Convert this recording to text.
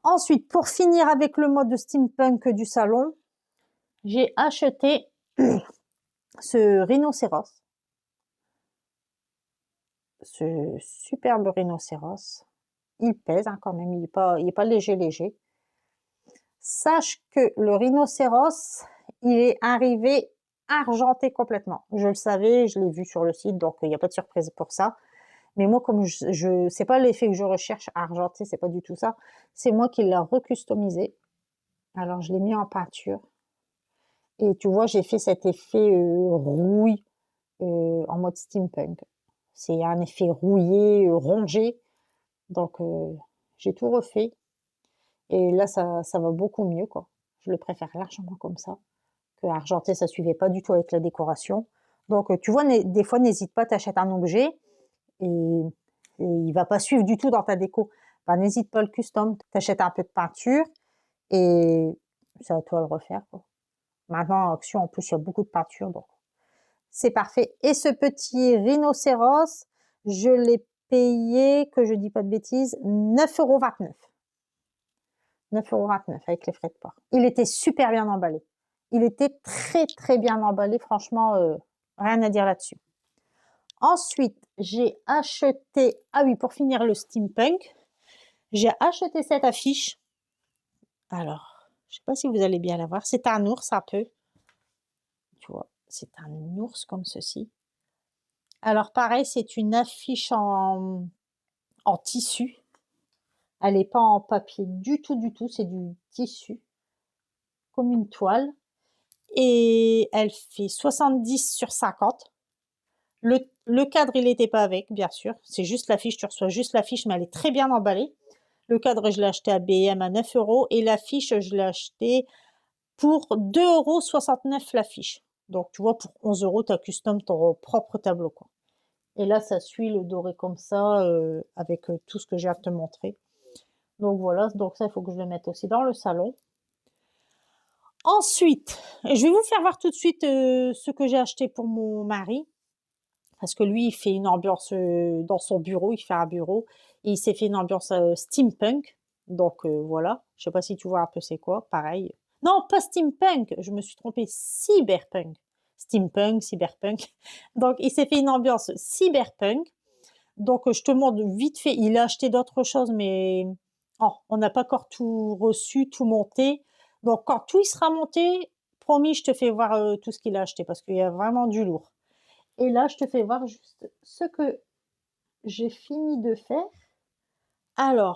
Ensuite, pour finir avec le mode steampunk du salon, j'ai acheté ce rhinocéros. Ce superbe rhinocéros. Il pèse quand même, il est pas léger. Sache que le rhinocéros, il est arrivé argenté complètement. Je le savais, je l'ai vu sur le site, donc il n'y a pas de surprise pour ça. Mais moi, comme c'est pas l'effet que je recherche argenté, c'est pas du tout ça. C'est moi qui l'ai recustomisé. Alors, je l'ai mis en peinture. Et tu vois, j'ai fait cet effet rouille en mode steampunk. C'est un effet rouillé, rongé. Donc, j'ai tout refait. Et là, ça va beaucoup mieux, quoi. Je le préfère largement comme ça. Que argenté, ça suivait pas du tout avec la décoration. Donc, tu vois, des fois, n'hésite pas, t'achètes un objet et il va pas suivre du tout dans ta déco. Ben, n'hésite pas, le custom, t'achètes un peu de peinture et c'est à toi de le refaire, quoi. Maintenant, en action, en plus, il y a beaucoup de peinture, donc c'est parfait. Et ce petit rhinocéros, je l'ai payé, que je dis pas de bêtises, 9,29 €. 9,29 € avec les frais de port. Il était super bien emballé. Il était très bien emballé, franchement, rien à dire là-dessus. Ensuite, j'ai acheté, ah oui, pour finir le steampunk, j'ai acheté cette affiche. Alors, je sais pas si vous allez bien la voir, c'est un ours un peu. Tu vois, c'est un ours comme ceci. Alors pareil, c'est une affiche en tissu. Elle n'est pas en papier du tout, c'est du tissu, comme une toile. Et elle fait 70 sur 50. Le cadre, il n'était pas avec, bien sûr. C'est juste l'affiche, tu reçois juste l'affiche, mais elle est très bien emballée. Le cadre, je l'ai acheté à B&M à 9 € et l'affiche, je l'ai acheté pour 2,69 € l'affiche. Donc, tu vois, pour 11 €, tu as custom ton propre tableau, quoi. Et là, ça suit le doré comme ça, avec tout ce que j'ai à te montrer. Donc voilà, donc ça, il faut que je le mette aussi dans le salon. Ensuite, je vais vous faire voir tout de suite ce que j'ai acheté pour mon mari. Parce que lui, il fait une ambiance dans son bureau, il fait un bureau. Et il s'est fait une ambiance steampunk. Donc voilà, je sais pas si tu vois un peu c'est quoi, pareil. Non, pas steampunk, je me suis trompée, cyberpunk. Steampunk, cyberpunk. Donc il s'est fait une ambiance cyberpunk. Donc je te montre vite fait, il a acheté d'autres choses, mais oh, on n'a pas encore tout reçu, tout monté. Donc quand tout il sera monté, promis, je te fais voir tout ce qu'il a acheté, parce qu'il y a vraiment du lourd. Et là, je te fais voir juste ce que j'ai fini de faire. Alors,